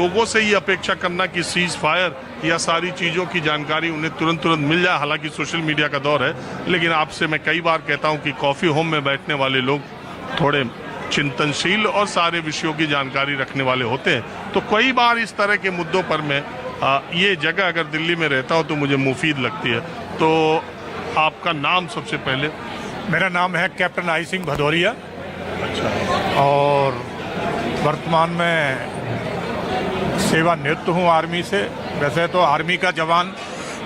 लोगों से ये अपेक्षा करना कि सीज फायर या सारी चीज़ों की जानकारी उन्हें तुरंत मिल जाए, हालांकि सोशल मीडिया का दौर है, लेकिन आपसे मैं कई बार कहता हूं कि कॉफ़ी होम में बैठने वाले लोग थोड़े चिंतनशील और सारे विषयों की जानकारी रखने वाले होते हैं। तो कई बार इस तरह के मुद्दों पर मैं ये जगह अगर दिल्ली में रहता हूँ तो मुझे मुफीद लगती है। तो आपका नाम सबसे पहले? मेरा नाम है कैप्टन आई सिंह भदौरिया। अच्छा। और वर्तमान में सेवानिवृत्त हूँ आर्मी से। वैसे तो आर्मी का जवान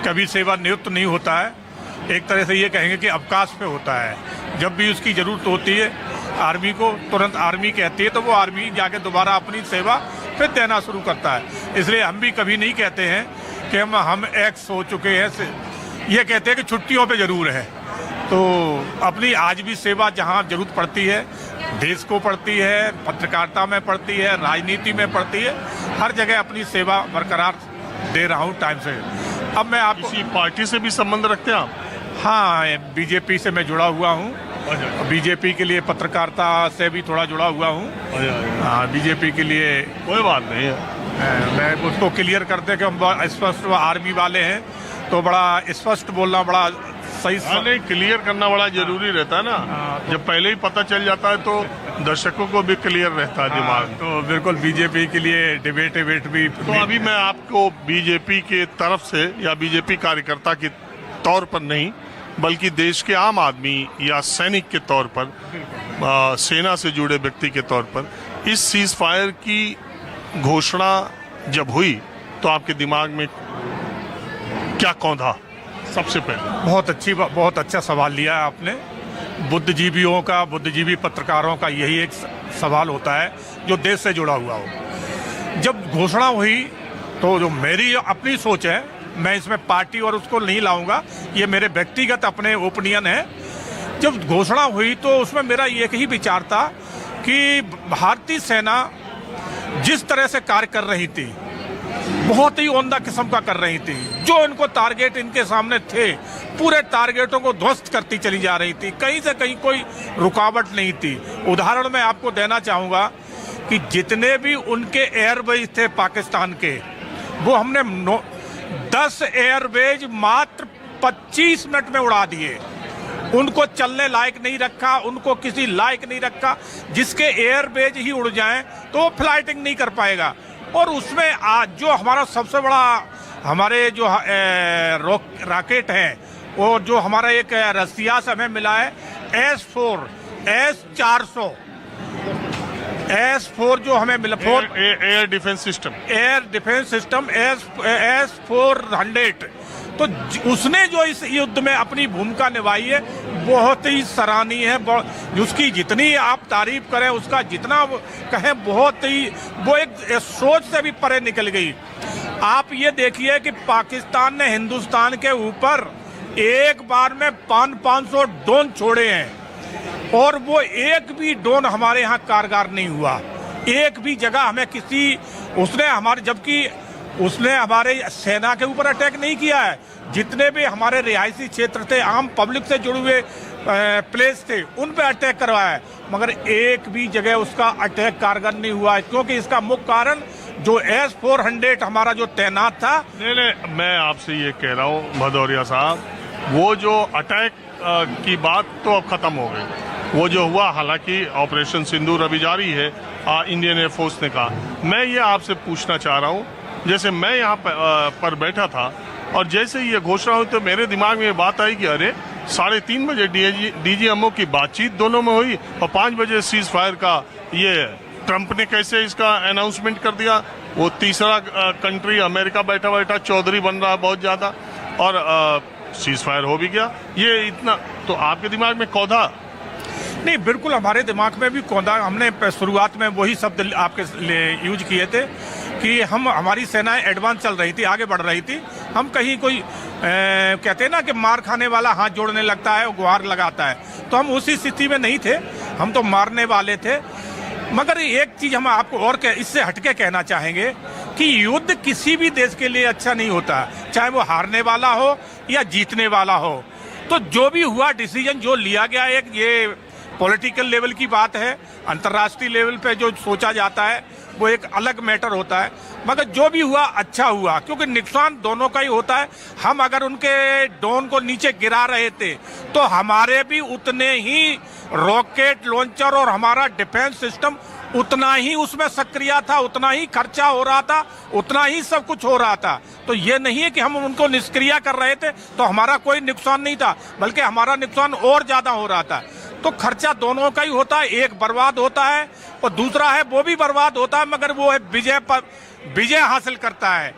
कभी सेवानिवृत्त नहीं होता है, एक तरह से ये कहेंगे कि अवकाश पे होता है। जब भी उसकी ज़रूरत होती है आर्मी को, तुरंत आर्मी कहती है तो वो आर्मी जाके दोबारा अपनी सेवा फिर देना शुरू करता है। इसलिए हम भी कभी नहीं कहते हैं कि हम एक्स हो चुके हैं, ये कहते हैं कि छुट्टियों पे ज़रूर है। तो अपनी आज भी सेवा जहाँ ज़रूरत पड़ती है, देश को पड़ती है, पत्रकारिता में पड़ती है, राजनीति में पड़ती है, हर जगह अपनी सेवा बरकरार दे रहा हूँ टाइम से। अब मैं आपको किसी पार्टी से भी संबंध रखते हैं आप? हाँ, बीजेपी से मैं जुड़ा हुआ हूँ। बीजेपी के लिए पत्रकारिता से भी थोड़ा जुड़ा हुआ हूँ। हाँ, बीजेपी के लिए कोई बात नहीं है। मैं उसको क्लियर करते कि हम स्पष्ट आर्मी वाले हैं तो बड़ा स्पष्ट बोलना बड़ा सही। नहीं, क्लियर करना बड़ा जरूरी रहता है ना। जब पहले ही पता चल जाता है तो दर्शकों को भी क्लियर रहता है दिमाग। तो बिल्कुल बीजेपी के लिए डिबेट भी। तो अभी मैं आपको बीजेपी के तरफ से या बीजेपी कार्यकर्ता के तौर पर नहीं, बल्कि देश के आम आदमी या सैनिक के तौर पर, सेना से जुड़े व्यक्ति के तौर पर, इस सीज फायर की घोषणा जब हुई तो आपके दिमाग में क्या कौंधा सबसे पहले? बहुत अच्छा सवाल लिया है आपने। बुद्धिजीवियों का, बुद्धिजीवी पत्रकारों का यही एक सवाल होता है जो देश से जुड़ा हुआ हो। जब घोषणा हुई तो जो मेरी अपनी सोच है, मैं इसमें पार्टी और उसको नहीं लाऊंगा, ये मेरे व्यक्तिगत अपने ओपिनियन है। जब घोषणा हुई तो उसमें मेरा एक ही विचार था कि भारतीय सेना जिस तरह से कार्य कर रही थी, बहुत ही उम्दा किस्म का कर रही थी। जो इनको टारगेट इनके सामने थे, पूरे टारगेटों को ध्वस्त करती चली जा रही थी, कहीं से कहीं कोई रुकावट नहीं थी। उदाहरण मैं आपको देना चाहूँगा कि जितने भी उनके एयरबेस थे पाकिस्तान के, वो हमने 10 एयरबेस मात्र 25 मिनट में उड़ा दिए। उनको चलने लायक नहीं रखा, उनको किसी लायक नहीं रखा। जिसके एयरबेस ही उड़ जाएं तो वो फ्लाइटिंग नहीं कर पाएगा। और उसमें आज जो हमारा सबसे बड़ा हमारे जो रॉकेट है, वो जो हमारा एक रसिया से हमें मिला है S4 जो हमें मिला, एयर डिफेंस सिस्टम S400। तो उसने जो इस युद्ध में अपनी भूमिका निभाई है बहुत ही सराहनीय है। उसकी जितनी आप तारीफ करें, उसका जितना कहें, बहुत ही वो एक सोच से भी परे निकल गई। आप ये देखिए कि पाकिस्तान ने हिंदुस्तान के ऊपर एक बार में 500 ड्रोन छोड़े हैं और वो एक भी ड्रोन हमारे यहाँ कारगर नहीं हुआ। एक भी जगह हमें जबकि उसने हमारे सेना के ऊपर अटैक नहीं किया है। जितने भी हमारे रिहायशी क्षेत्र थे, आम पब्लिक से जुड़े हुए प्लेस थे, उन पे अटैक करवाया है, मगर एक भी जगह उसका अटैक कारगर नहीं हुआ है। क्योंकि इसका मुख्य कारण जो S400 हमारा जो तैनात था। नहीं, मैं आपसे ये कह रहा हूँ भदौरिया साहब, वो जो अटैक की बात तो अब खत्म हो गई। वो जो हुआ, हालांकि ऑपरेशन सिंदूर अभी जारी है, इंडियन एयरफोर्स ने कहा। मैं ये आपसे पूछना चाह रहा हूँ, जैसे मैं यहाँ पर बैठा था और जैसे ये घोषणा हुई तो मेरे दिमाग में ये बात आई कि अरे 3:30 बजे DGMO की बातचीत दोनों में हुई और 5 बजे सीज फायर का ये ट्रंप ने कैसे इसका अनाउंसमेंट कर दिया। वो तीसरा कंट्री अमेरिका बैठा बैठा चौधरी बन रहा बहुत ज़्यादा, और सीज फायर हो भी गया। ये इतना तो आपके दिमाग में कौधा नहीं? बिल्कुल हमारे दिमाग में भी कौंधा। हमने शुरुआत में वही शब्द आपके लिए यूज किए थे कि हमारी सेनाएं एडवांस चल रही थी, आगे बढ़ रही थी। हम कहीं कोई कहते हैं ना कि मार खाने वाला हाथ जोड़ने लगता है, वो गुहार लगाता है, तो हम उसी स्थिति में नहीं थे, हम तो मारने वाले थे। मगर एक चीज़ हम आपको और इससे हटके कहना चाहेंगे कि युद्ध किसी भी देश के लिए अच्छा नहीं होता, चाहे वो हारने वाला हो या जीतने वाला हो। तो जो भी हुआ डिसीजन जो लिया गया, एक ये पॉलिटिकल लेवल की बात है, अंतर्राष्ट्रीय लेवल पे जो सोचा जाता है वो एक अलग मैटर होता है। मगर जो भी हुआ अच्छा हुआ, क्योंकि नुकसान दोनों का ही होता है। हम अगर उनके ड्रोन को नीचे गिरा रहे थे तो हमारे भी उतने ही रॉकेट लॉन्चर और हमारा डिफेंस सिस्टम उतना ही उसमें सक्रिय था, उतना ही खर्चा हो रहा था, उतना ही सब कुछ हो रहा था। तो ये नहीं है कि हम उनको निष्क्रिय कर रहे थे तो हमारा कोई नुकसान नहीं था, बल्कि हमारा नुकसान और ज्यादा हो रहा था। तो खर्चा दोनों का ही होता है, एक बर्बाद होता है और दूसरा है वो भी बर्बाद होता है, मगर वो है विजय हासिल करता है।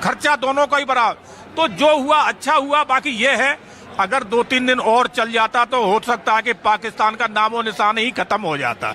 खर्चा दोनों का ही बराबर। तो जो हुआ अच्छा हुआ। बाकी ये है अगर 2-3 दिन और चल जाता तो हो सकता है कि पाकिस्तान का नामो निशान ही खत्म हो जाता।